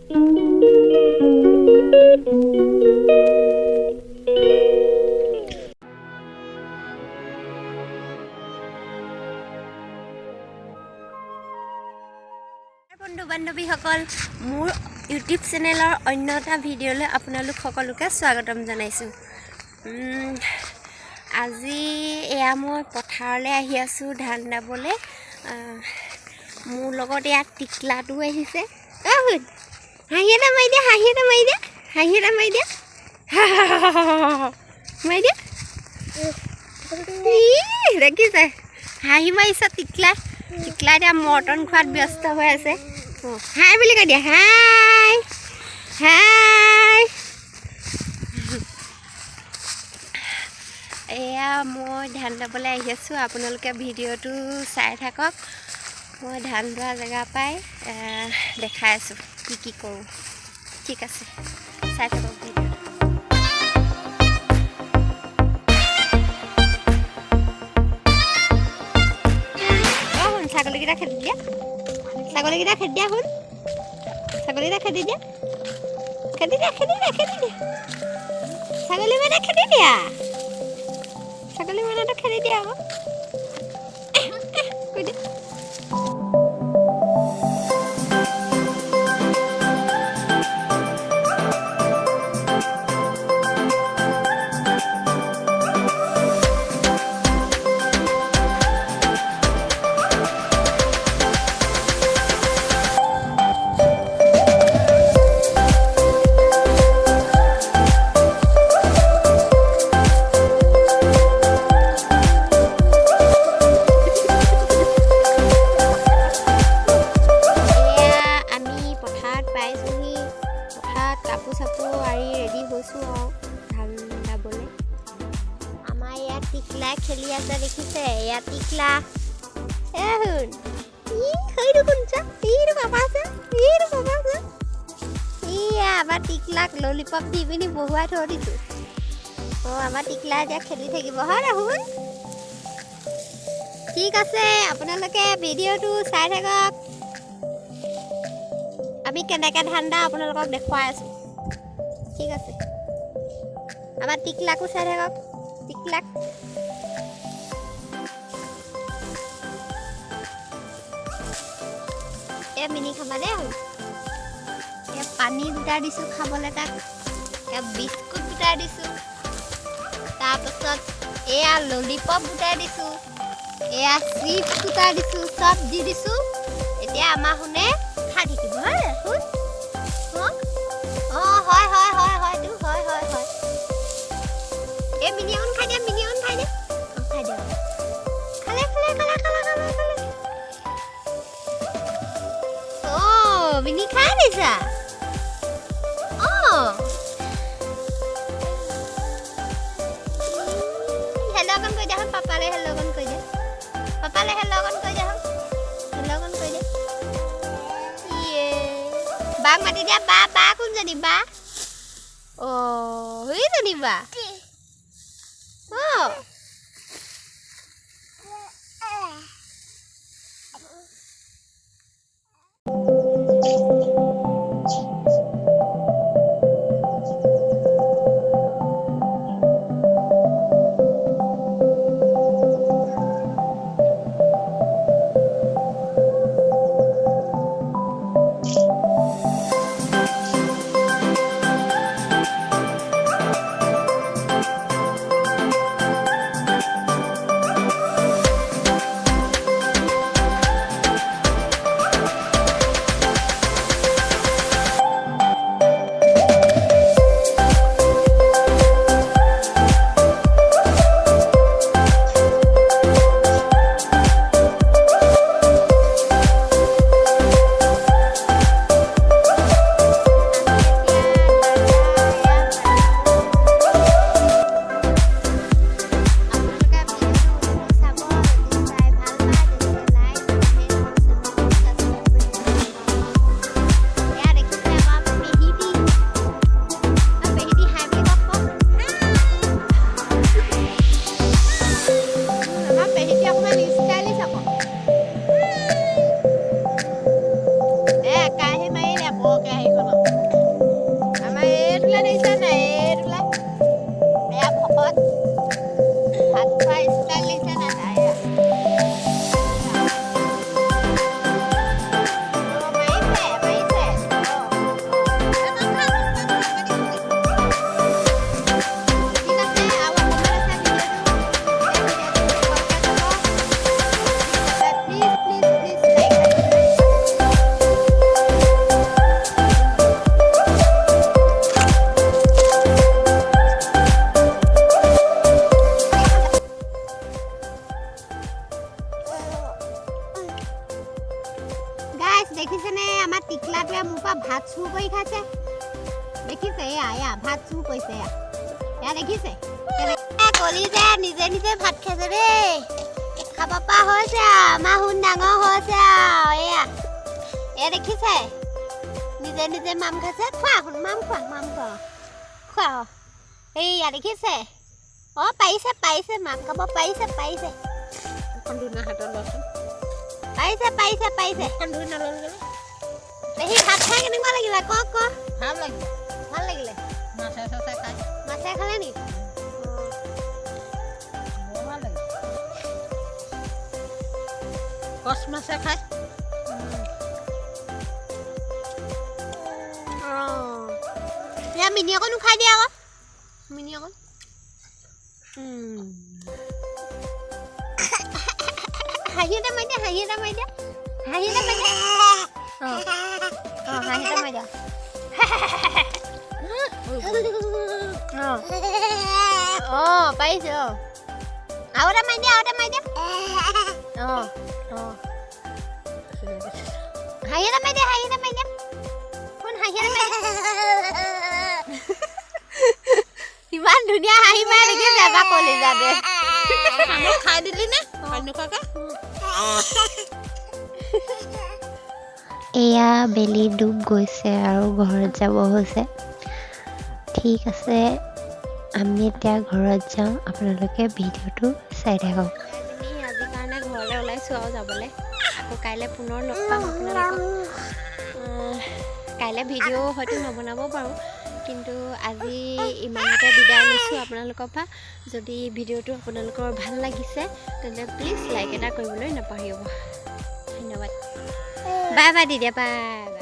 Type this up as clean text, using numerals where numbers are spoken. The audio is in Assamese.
বন্ধু বান্ধৱীসকল মোৰ ইউটিউব চেনেলৰ অন্য এটা ভিডিঅ'লৈ আপোনালোক সকলোকে স্বাগতম জনাইছোঁ। আজি এয়া মই পথাৰলৈ আহি আছোঁ ধান দাবলৈ। মোৰ লগত এয়া টিকলাটো আহিছে। হাঁহি এটা মাৰি দিয়া, হাঁহি এটা মাৰি দিয়া, হাঁহি এটা মাৰি দিয়া, মাৰি দিয়া। দেখিছে হাঁহি মাৰিছে টিকলা। টিকলা এতিয়া মৰ্টন খোৱাত ব্যস্ত হৈ আছে। হাই বুলি কৈ দিয়া, হাই হাই। এয়া মই ধান দাবলৈ আহি আছোঁ, আপোনালোকে ভিডিঅ'টো চাই থাকক। মই ধান দোৱা জেগা পাই দেখাই আছোঁ কি কি কৰোঁ। ঠিক আছে, চাই থাকক ভিডিঅ'টো। ছাগলীকেইটা খেদি দিয়া, ছাগলীকেইটা খেদি দিয়া, শুন ছাগলীকেইটা খেদি দিয়া, খেদি দিয়া, খেদি দিয়া, খেদি দিয়া, ছাগলী মানে খেদি দিয়া, ছাগলী মানেতো খেদি দিয়া আকৌ। কৈ দিয়া। কাপোৰ চাপোৰ আৰি ৰেডি হৈছোঁ আৰু ধান দাবলৈ। আমাৰ ইয়াত টিকলা খেলি আছে, দেখিছে? এয়া টিকলা। শুন সেইটো শুনছা, এইটো পাপা আছে, এইটো পাপা আছে। এয়া আমাৰ টিকলাক ললিপপ দি পিনি বহুৱাই থৈ দিছোঁ। আমাৰ টিকলা এতিয়া খেলি থাকিব, হয় শুন। ঠিক আছে, আপোনালোকে ভিডিঅ'টো চাই থাকক। আমি কেনেকৈ ধান দাওঁ আপোনালোকক দেখুৱাই আছোঁ। ঠিক আছে, আমাৰ টিকলাকো চাই থাকক। টিকলাক মিনি খাবা দেই। পানী গোটাই দিছোঁ খাবলৈ তাক। বিস্কুট গোটাই দিছোঁ, তাৰপাছত এয়া ললিপপ গোটাই দিছোঁ, এয়া চিপছ গোটাই দিছোঁ, চব দি দিছোঁ। এতিয়া আমাৰ শুনে খাই থাকিব, হয় শুন। হয় হয় হয় হয় তো হয় হয় হয়। এই মিনি অকণ খাই দিয়া, মিনি অকণ খাই দিয়া, খাই দিয়া। খালে খালে খালে খালে খালে খালে। মিনি খাই দিছা। হেল্ল' অকণ কৈ দিয়া, পাপালে হেল্ল' অকণ কৈ দিয়া, পাপালে হেল্ল' অকণ কৈ দিয়া, হেল্ল' অকণ কৈ দিয়া। বাক মাতি দিয়া, বা বা কোনজনী বা? সেইজনী বা। চুৰ কৰি খাইছে দেখিছে এয়া ভাত চুৰ কৰিছে এয়া দেখিছে কলি যে নিজে নিজে ভাত খাইছে দেই খাব পৰা হৈছে আমাৰ শুন ডাঙৰ হৈছে এয়া দেখিছে নিজে নিজে মাম খাইছে খোৱা শুন মাম খোৱা এইয়া দেখিছে পাৰিছে মাম খাব পাৰিছে ধুনা হাতত লচোন পাৰিছে ধুনা ললে সি ভাত খাই কেনেকুৱা লাগিলে ক ভাল লাগিলে মাছে খালে নি কচ মাছে খাই মিনি অকণ উখাই দিয়া আকৌ মিনি অকণ হাঁহি এটা মাৰি দিয়া হাঁহি এটা মাৰি দিয়া পাৰিছে আৰু এটা মাৰি দিয়া হাঁহি এটা মাৰি দিয়া শুন হাঁহি এটা মাৰি ইমান ধুনীয়া হাঁহি মাৰি দেখিছে এবাৰ কলিজাতে খাই দিলি নে এয়া বেলি ডুব গৈছে আৰু ঘৰত যাব হৈছে ঠিক আছে আমি এতিয়া ঘৰত যাওঁ আপোনালোকে ভিডিঅ'টো চাই থাকক আজিৰ কাৰণে ঘৰলৈ ওলাইছোঁ আৰু যাবলৈ আকৌ কাইলৈ পুনৰ লগ পাম আপোনালোকক কাইলৈ ভিডিঅ' হয়তো নবনাব পাৰোঁ কিন্তু আজি ইমানতে বিদায় লৈছোঁ আপোনালোকৰ পৰা যদি ভিডিঅ'টো আপোনালোকৰ ভাল লাগিছে তেন্তে প্লিজ লাইক এটা কৰিবলৈ নাপাহৰিব ধন্যবাদ বাই দিদি বাই